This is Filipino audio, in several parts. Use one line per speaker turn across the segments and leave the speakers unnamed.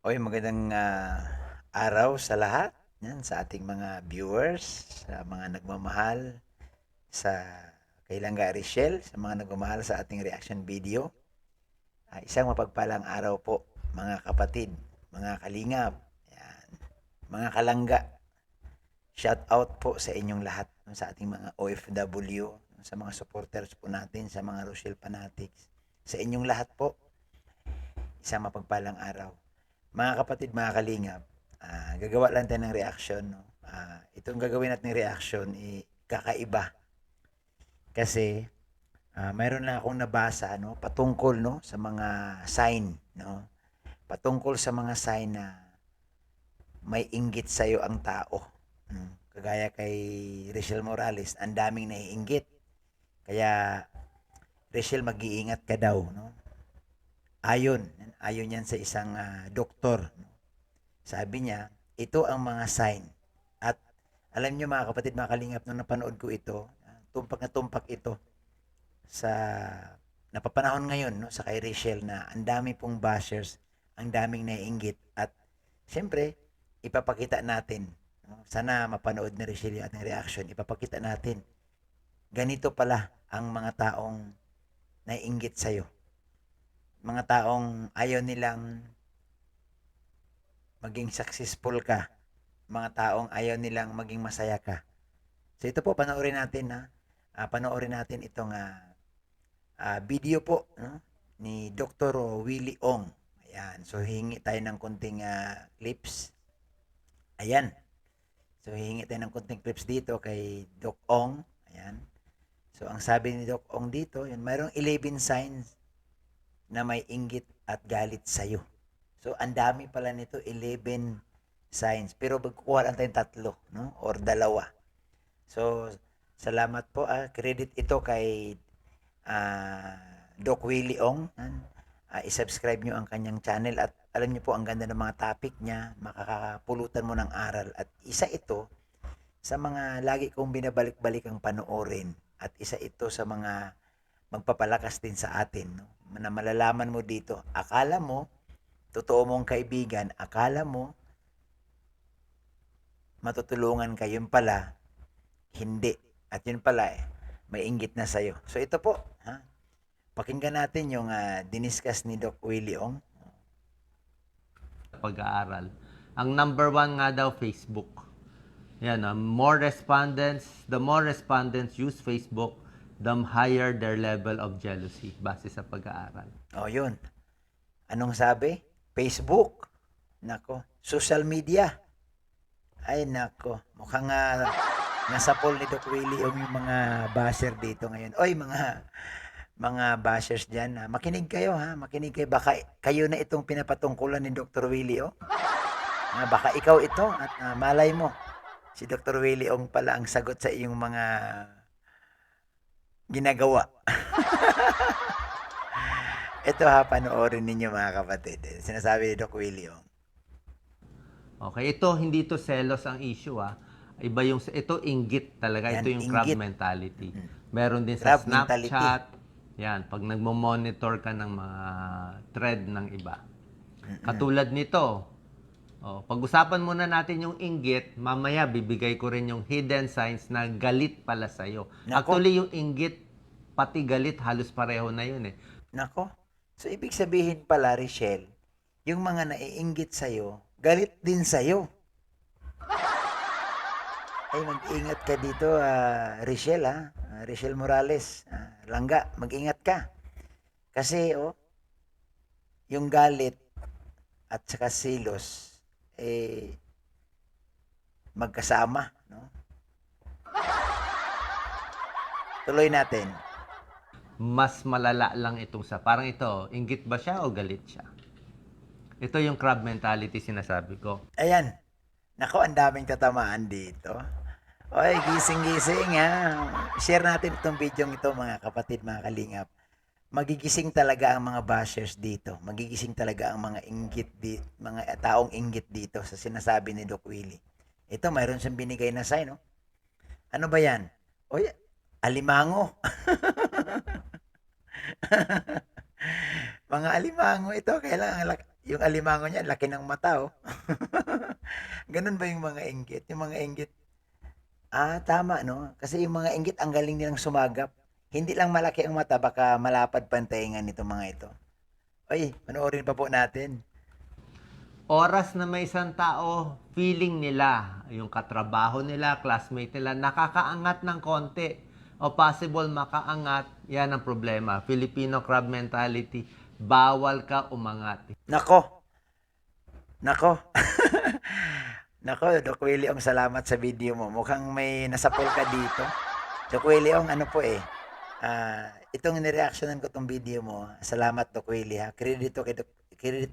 Oy, magandang araw sa lahat. Yan, sa ating mga viewers, sa mga nagmamahal, sa kay Langga Richelle, sa mga nagmamahal sa ating reaction video. Isang mapagpalang araw po, mga kapatid, mga kalingap, yan, mga kalangga. Shout out po sa inyong lahat, sa ating mga OFW, sa mga supporters po natin, sa mga Rochelle fanatics. Sa inyong lahat po, isang mapagpalang araw. Mga kapatid, mga kalingap, gagawa lang tayo ng reaction. No? Itong gagawin natin reaction, kakaiba. Kasi, mayroon lang akong nabasa no, patungkol no, sa mga sign. No? Patungkol sa mga sign na may inggit sa'yo ang tao. No? Kagaya kay Rachel Morales, ang daming naiinggit. Kaya, Rachel, mag-iingat ka daw. No? Ayon, ayon yan sa isang doktor. No? Sabi niya, ito ang mga sign. At alam niyo mga kapatid, mga kalingap, nung napanood ko ito, tumpak na tumpak ito sa napapanahon ngayon no, sa kay Rachel na ang dami pong bashers, ang daming naiinggit at siyempre, ipapakita natin. No? Sana mapanood ni Rachel yung ating reaction. Ipapakita natin. Ganito pala ang mga taong naiinggit sa'yo. Mga taong ayaw nilang maging successful ka. Mga taong ayaw nilang maging masaya ka. So ito po, panoorin natin na panoorin natin itong video po no, ni Dr. Willie Ong. Ayan. So hingi tayo ng konting clips. Ayan. So hingi tayo ng konting clips dito kay Doc Ong. Ayan. So ang sabi ni Doc Ong dito, yun, mayroong 11 signs na may inggit at galit sa'yo. So ang dami pala nito, 11 signs. Pero magkukuha lang tayong tatlo, no? Or dalawa. So, salamat po. Credit ito kay Doc Willie Ong. I-subscribe nyo ang kanyang channel at alam nyo po ang ganda ng mga topic niya. Makakapulutan mo ng aral. At isa ito sa mga lagi kong binabalik-balik ang panoorin. At isa ito sa mga magpapalakas din sa atin. No? Na malalaman mo dito. Akala mo, totoo mong kaibigan, akala mo, matutulungan ka. Yun pala, hindi. At yun pala, may inggit na sa'yo. So ito po, pakinggan natin yung diniscuss ni Doc Willie Ong.
Pag-aaral. Ang number one nga daw, Facebook. Yan, the more respondents use Facebook, the higher their level of jealousy, base sa pag-aaral.
Yun. Anong sabi? Facebook. Nako. Social media. Ay, nako. Mukhang nasa poll ni Doc Willie Ong yung mga basher dito ngayon. Oy, mga bashers dyan, makinig kayo makinig kayo. Baka kayo na itong pinapatungkulan ni Dr. Willie Ong. Baka ikaw ito at malay mo, si Dr. Willie Ong pala ang sagot sa iyong mga ginagawa. Ito panoorin ninyo mga kapatid. Sinasabi ni Doc Willie Ong.
Okay, ito hindi to selos ang issue Iba yung ito inggit talaga,
Yan,
ito yung crab
inggit.
mentality. Meron din sa
Crab mentality.
Snapchat. Yan, pag nagmo-monitor ka ng mga thread ng iba. Katulad nito, pag-usapan muna natin yung inggit, mamaya bibigay ko rin yung hidden signs na galit pala sa'yo.
Nako.
Actually, yung inggit, pati galit, halos pareho na yun
Nako. So, ibig sabihin pala, Richelle, yung mga naiinggit sa'yo, galit din sa'yo. Ay, mag-ingat ka dito, Richelle, Richelle Morales. Langga, mag-ingat ka. Kasi, yung galit at saka silos, magkasama, no? Tuloy natin.
Mas malala lang itong parang ito, inggit ba siya o galit siya? Ito yung crab mentality sinasabi ko.
Ayan. Nako, ang daming tatamaan dito. Oy, gising-gising Share natin itong video ito mga kapatid, mga kalingap. Magigising talaga ang mga bashers dito. Magigising talaga ang mga mga taong inggit dito sa sinasabi ni Doc Willie. Ito, mayroon siyang binigay na sign, no? Ano ba yan? Oy, alimango. Mga alimango ito, kailangan yung alimango niya, laki ng mata, oh. Ganun ba yung mga inggit? Yung mga inggit, tama, no? Kasi yung mga inggit, ang galing nilang sumagap. Hindi lang malaki ang mata, baka malapad pa ang taingan nito mga ito. Oy, panoorin pa po natin.
Oras na may isang tao, feeling nila, yung katrabaho nila, classmate nila, nakakaangat ng konti o possible makaangat, yan ang problema. Filipino crab mentality, bawal ka umangat.
Nako, nako. Nako, Doc Willie Ong, salamat sa video mo. Mukhang may nasapol ka dito. Doc Willie Ong, ano po eh, itong nireactionan ko tong video mo. Salamat, Doc Willie, ha. Credit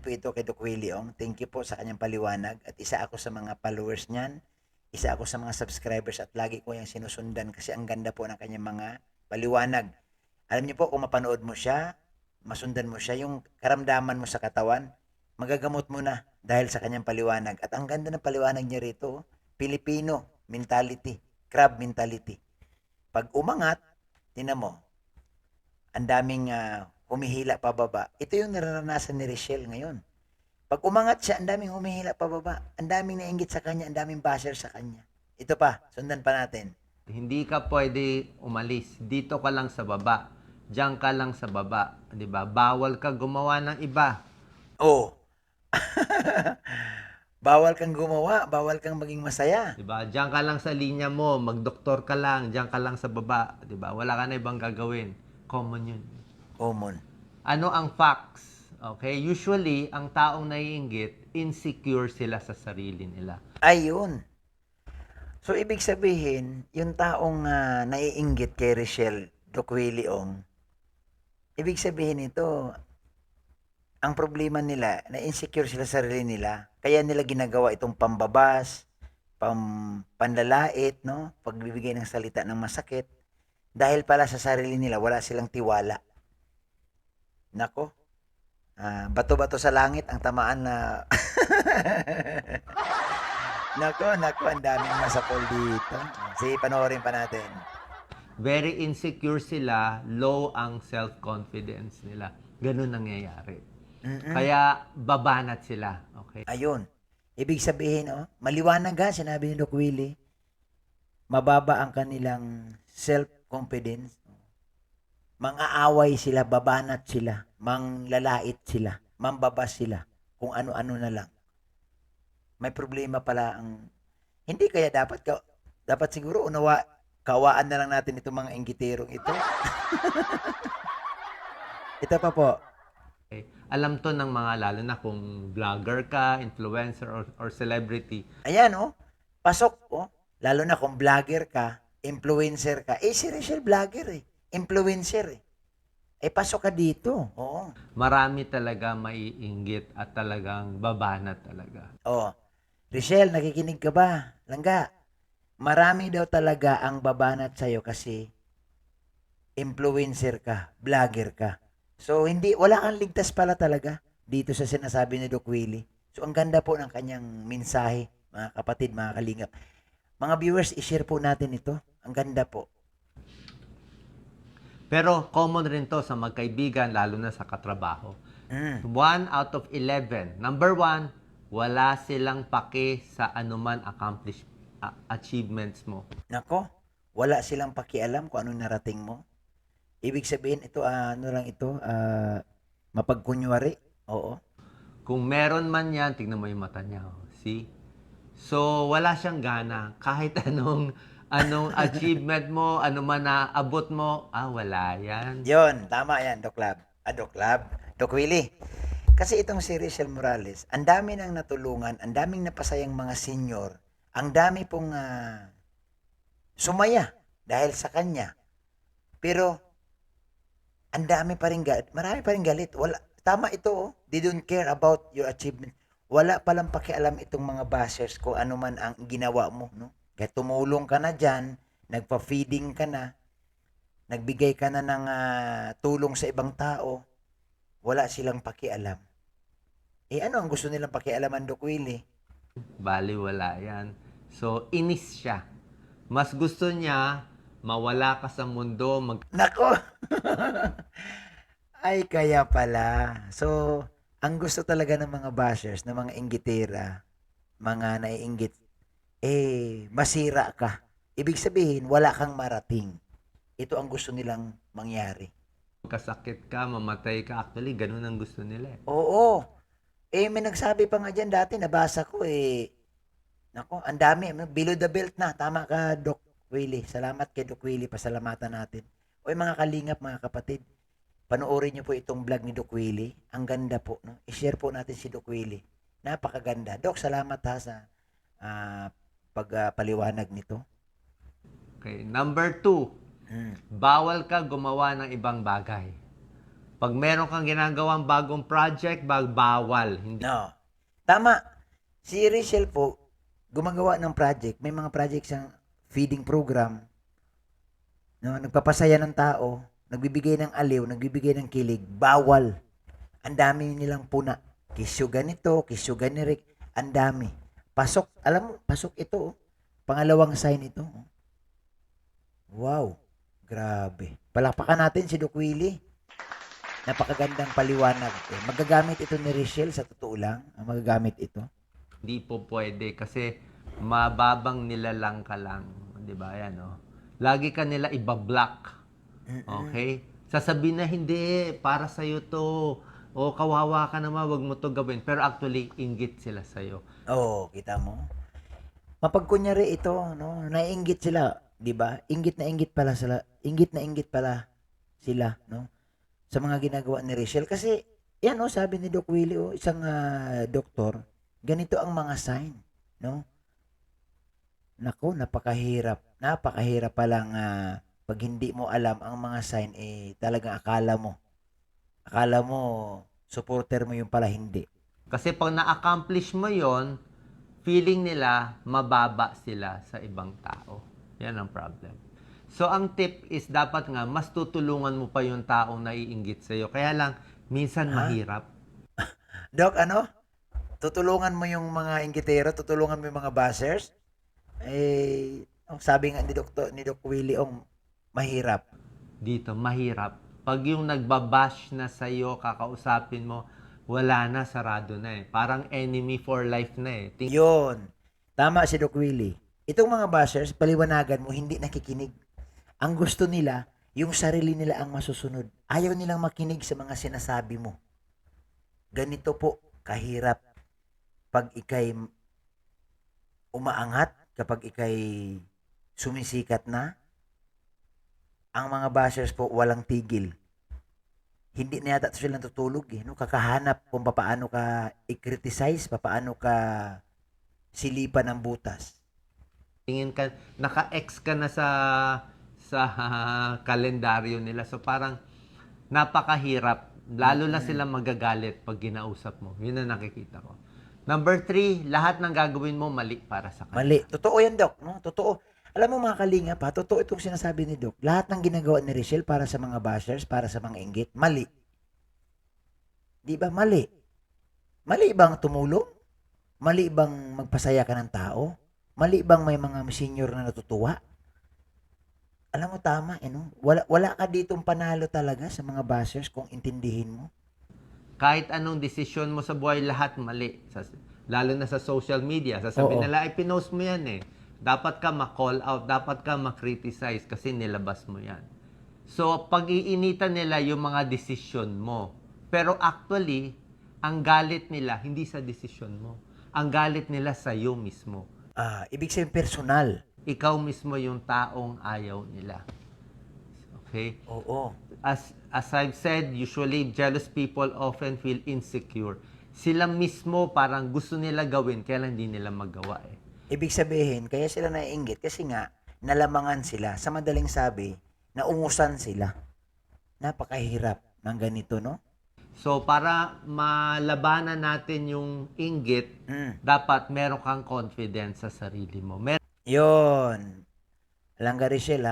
po ito kay Doc Willie Ong. Thank you po sa kanyang paliwanag. At isa ako sa mga followers niyan. Isa ako sa mga subscribers at lagi ko yung sinusundan kasi ang ganda po ng kanyang mga paliwanag. Alam niyo po, kung mapanood mo siya, masundan mo siya, yung karamdaman mo sa katawan, magagamot mo na dahil sa kanyang paliwanag. At ang ganda ng paliwanag niya rito, Filipino mentality, crab mentality. Pag umangat, tinan mo, ang daming humihila pababa. Ito yung nararanasan ni Richelle ngayon. Pag umangat siya, ang daming humihila pababa. Ang daming nainggit sa kanya, ang daming basher sa kanya. Ito pa, sundan pa natin.
Hindi ka pwede umalis. Dito ka lang sa baba. Diyan ka lang sa baba. 'Di ba? Bawal ka gumawa ng iba.
Oh. Bawal kang gumawa, bawal kang maging masaya.
'Di ba? Diyan ka lang sa linya mo, magdoktor ka lang, diyan ka lang sa baba, 'di ba? Wala ka na ibang gagawin. Common 'yun.
Common.
Ano ang facts? Okay? Usually, ang taong naiinggit, insecure sila sa sarili nila.
Ayun. So, ibig sabihin, yung taong naiinggit kay Richelle Doc Willie Ong, ibig sabihin ito, ang problema nila, na-insecure sila sa sarili nila. Kaya nila ginagawa itong pambabas, panlalait, no? Pagbibigay ng salita ng masakit. Dahil pala sa sarili nila, wala silang tiwala. Nako, bato-bato sa langit ang tamaan na... nako, ang daming masapol dito. Sige, panoorin pa natin.
Very insecure sila, low ang self-confidence nila. Ganun nangyayari. Kaya babanat sila. Okay?
Ayun. Ibig sabihin, maliwanag ha, sinabi ni Doc Willie, mababa ang kanilang self-confidence. Mang-aaway sila, babanat sila, manglalait sila, mambabas sila, kung ano-ano na lang. May problema pala ang... Hindi kaya dapat siguro kawaan na lang natin itong mga inggiterong ito. Ito pa po.
Okay. Alam to ng mga lalo na kung vlogger ka, influencer, or celebrity.
Ayan, pasok, lalo na kung vlogger ka, influencer ka. Si Richelle vlogger influencer pasok ka dito. Oo.
Marami talaga maiinggit at talagang babanat talaga.
Richelle, nakikinig ka ba? Langga, marami daw talaga ang babanat sa'yo kasi influencer ka, vlogger ka. So, wala kang ligtas pala talaga dito sa sinasabi ni Doc Willie. So, ang ganda po ng kanyang mensahe, mga kapatid, mga kalingap. Mga viewers, i-share po natin ito. Ang ganda po.
Pero common rin to sa magkaibigan, lalo na sa katrabaho. 1 out of 11. Number 1, wala silang pake sa anuman achievements mo.
Nako, wala silang pakialam kung anong narating mo. Ibig sabihin, ito, mapagkunwari. Oo.
Kung meron man yan, tignan mo yung mata niya. See? So, wala siyang gana. Kahit anong achievement mo, ano man na abot mo, wala yan.
Yon, tama yan, Doc Lab. Doc Willie. Kasi itong si Richelle Morales, ang dami nang natulungan, ang daming napasayang mga senior, ang dami pong sumaya dahil sa kanya. Pero, ang dami pa rin galit. Marami pa rin galit. Tama ito, they don't care about your achievement. Wala palang pakialam itong mga bashers kung ano man ang ginawa mo, no? Kaya tumulong ka na dyan, nagpa-feeding ka na, nagbigay ka na ng tulong sa ibang tao, wala silang pakialam. Ano ang gusto nilang pakialaman, Doc Willie?
Bali, wala yan. So, inis siya. Mas gusto niya, mawala ka sa mundo.
Nako! Ay, kaya pala. So, ang gusto talaga ng mga bashers, ng mga inggitera, mga naiinggit, masira ka. Ibig sabihin, wala kang marating. Ito ang gusto nilang mangyari.
Kasakit ka, mamatay ka. Actually, ganun ang gusto nila eh.
Oo. May nagsabi pa nga dyan dati, nabasa ko nako, ang dami. Below the belt na. Tama ka, Doc Willie. Salamat kay Doc Willie. Pasalamatan natin. O mga kalingap, mga kapatid. Panoorin niyo po itong vlog ni Doc Willie. Ang ganda po. No? I-share po natin si Doc Willie. Napakaganda. Doc, salamat ha sa pagpaliwanag nito.
Okay. Number 2, bawal ka gumawa ng ibang bagay. Pag meron kang ginagawang bagong project, bawal. Hindi.
No. Tama. Si Rachel po, gumagawa ng project. May mga project siyang feeding program. No? Nagpapasaya ng tao. Nagbibigay ng aliw. Nagbibigay ng kilig. Bawal. Ang dami nilang puna. Kisyo ganito, kisyo ganirik. Ang dami. Pasok. Alam mo, pasok ito. Pangalawang sign ito. Wow. Grabe. Palakpakan natin si Doc Willie. Napakagandang paliwanag. Magagamit ito ni Rachel sa totoo lang. Magagamit ito.
Hindi po pwede kasi mababang nilalang ka lang. Di ba? Yan, oh. Lagi ka nila ibablock. Okay? Sasabihin na hindi, para sa'yo to. O kawawa ka naman, wag mo to gawin. Pero actually, inggit sila sa'yo.
Oo, kita mo. Mapagkunyari ito, no? Naiinggit sila, 'di ba? Inggit na inggit pala sila. Inggit na inggit pala sila, no? Sa mga ginagawa ni Rachel kasi yan oh, sabi ni Doc Willie oh, isang doktor, ganito ang mga sign, no? Nako, napakahirap. Napakahirap palang pag hindi mo alam ang mga sign talagang akala mo supporter mo yung pala hindi.
Kasi pag na-accomplish mo yon, feeling nila mababa sila sa ibang tao. Yan ang problem. So, ang tip is dapat nga, mas tutulungan mo pa yung taong naiinggit sa'yo. Kaya lang, minsan mahirap.
Doc, ano? Tutulungan mo yung mga inggitero, tutulungan mo yung mga bashers? Sabi nga ni Doc Willie, mahirap.
Dito, mahirap. Pag yung nagbabash na sa'yo, kakausapin mo, wala na, sarado na eh. Parang enemy for life na eh.
Yun. Tama si Doc Willie. Itong mga bashers, paliwanagan mo, hindi nakikinig. Ang gusto nila, yung sarili nila ang masusunod. Ayaw nilang makinig sa mga sinasabi mo. Ganito po, kahirap. Pag ikay umaangat, kapag ikay sumisikat na, ang mga bashers po walang tigil. Hindi na yata sila natutulog no? Kakahanap kung paano ka i-criticize, paano ka silipan ng butas.
Tingin ka, naka-ex ka na sa kalendaryo nila. So parang napakahirap. Lalo na sila magagalit pag ginausap mo. Yun ang nakikita ko. Number 3, lahat ng gagawin mo mali para sa kanila.
Mali. Totoo yan, Doc. No? Totoo. Alam mo mga kalingap ha, totoo itong sinasabi ni Doc. Lahat ng ginagawa ni Rachel para sa mga bashers, para sa mga inggit, mali. Di ba? Mali. Mali bang tumulong? Mali bang magpasaya ka ng tao? Mali bang may mga senior na natutuwa? Alam mo tama, no? Wala ka ditong panalo talaga sa mga bashers kung intindihin mo.
Kahit anong desisyon mo sa buhay, lahat mali. Lalo na sa social media. Sasabihin
Oo.
nila, pinost mo yan eh. Dapat ka ma-call out, dapat ka ma-criticize kasi nilabas mo yan. So, pag-iinitan nila yung mga desisyon mo. Pero actually, ang galit nila hindi sa desisyon mo. Ang galit nila sa iyo mismo.
Ibig sabihin personal.
Ikaw mismo yung taong ayaw nila. Okay?
Oo.
As I've said, usually jealous people often feel insecure. Sila mismo parang gusto nila gawin, kaya lang hindi nila magawa eh.
Ibig sabihin, kaya sila naiinggit kasi nga, nalamangan sila. Sa madaling sabi, naungusan sila. Napakahirap ng ganito, no?
So, para malabanan natin yung inggit, dapat meron kang confidence sa sarili mo.
Yon. Langga Rachel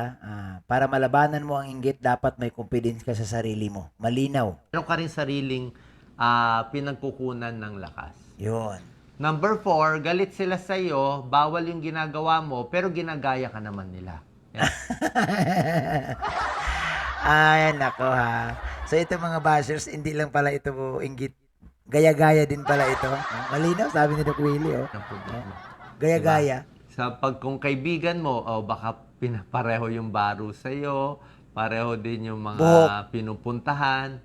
para malabanan mo ang inggit, dapat may confidence ka sa sarili mo. Malinaw.
Meron ka rin sariling pinagkukunan ng lakas.
Yon.
Number 4, galit sila sa iyo, bawal yung ginagawa mo, pero ginagaya ka naman nila. Yan.
Ay, nako ha. So ito mga bashers, hindi lang pala ito inggit. Gaya-gaya din pala ito. Malinaw, sabi ni Doc Willie. Oh.
Ang problema. Diba?
Gaya-gaya.
Sa pag kung kaibigan mo, baka pareho yung baro sa'yo, pareho din yung mga
Buhok.
pinupuntahan.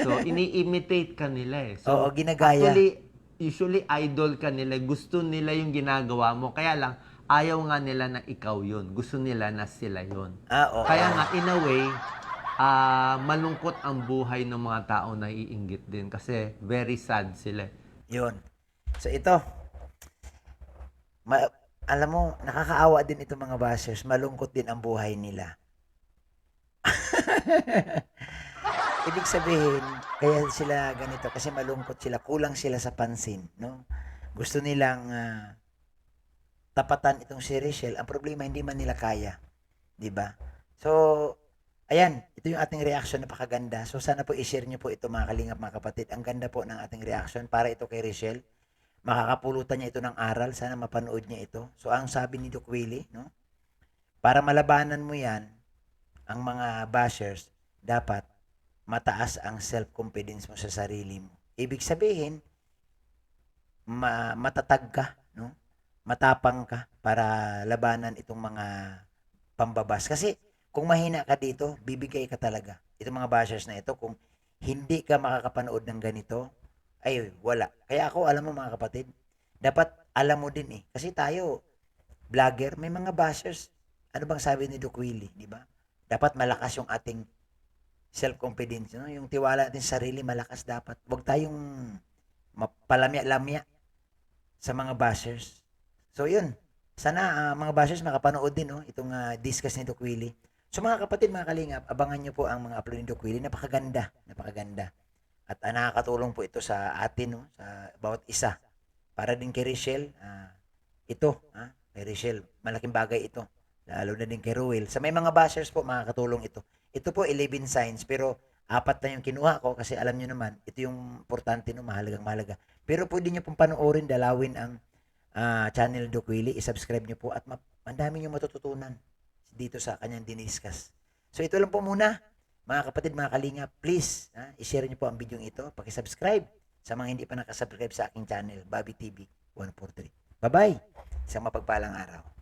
So, ini-imitate ka nila eh.
Oo,
So,
ginagaya.
actually, usually idol ka nila. Gusto nila yung ginagawa mo. Kaya lang, ayaw nga nila na ikaw yun. Gusto nila na sila yun.
Oo.
Kaya nga, in a way, malungkot ang buhay ng mga tao na iinggit din. Kasi very sad sila.
Yun. So ito, ma- alam mo, nakakaawa din itong mga bashers. Malungkot din ang buhay nila. Ibig sabihin, kaya sila ganito kasi malungkot sila, kulang sila sa pansin, no? Gusto nilang tapatan itong si Rachel. Ang problema hindi man nila kaya, 'di ba? So, ayan, ito yung ating reaction, napakaganda. So sana po i-share niyo po ito mga kalingap, mga kapatid. Ang ganda po ng ating reaction para ito kay Rachel. Makakapulutan niya ito ng aral, sana mapanood niya ito. So ang sabi ni Doc Willie, no? Para malabanan mo 'yan, ang mga bashers, dapat mataas ang self-confidence mo sa sarili mo. Ibig sabihin, matatag ka, no? Matapang ka para labanan itong mga pambabas. Kasi kung mahina ka dito, bibigay ka talaga. Itong mga bashers na ito, kung hindi ka makakapanood ng ganito, ay wala. Kaya ako, alam mo mga kapatid, dapat alam mo din eh. Kasi tayo, vlogger, may mga bashers. Ano bang sabi ni Doc Willie, di ba? Dapat malakas yung ating self-confidence, no? Yung tiwala natin sa sarili, malakas dapat. Huwag tayong mapalamya-lamya sa mga bashers. So, yun. Sana mga bashers makapanood din, no? Itong discuss ni Doc Willie. So, mga kapatid, mga kalingap, abangan nyo po ang mga upload ni Doc Willie. Napakaganda. Napakaganda. At nakakatulong po ito sa atin, no? Sa bawat isa. Para din kay Rachel, ito, kay Rachel, malaking bagay ito. Lalo na din kay Ruel. Sa may mga bashers po, makakatulong ito. Ito po, 11 signs, pero apat na yung kinuha ko kasi alam nyo naman, ito yung importante, no, mahalagang mahalaga. Pero pwede nyo pong panoorin, dalawin ang channel Doc Willie, isubscribe nyo po at ang dami nyo matututunan dito sa kanyang diniscuss. So ito lang po muna, mga kapatid, mga kalinga, please, i-share nyo po ang video ito, pakisubscribe sa mga hindi pa nakasubscribe sa aking channel, Bobby TV 143. Bye-bye! Isang mapagpalang araw.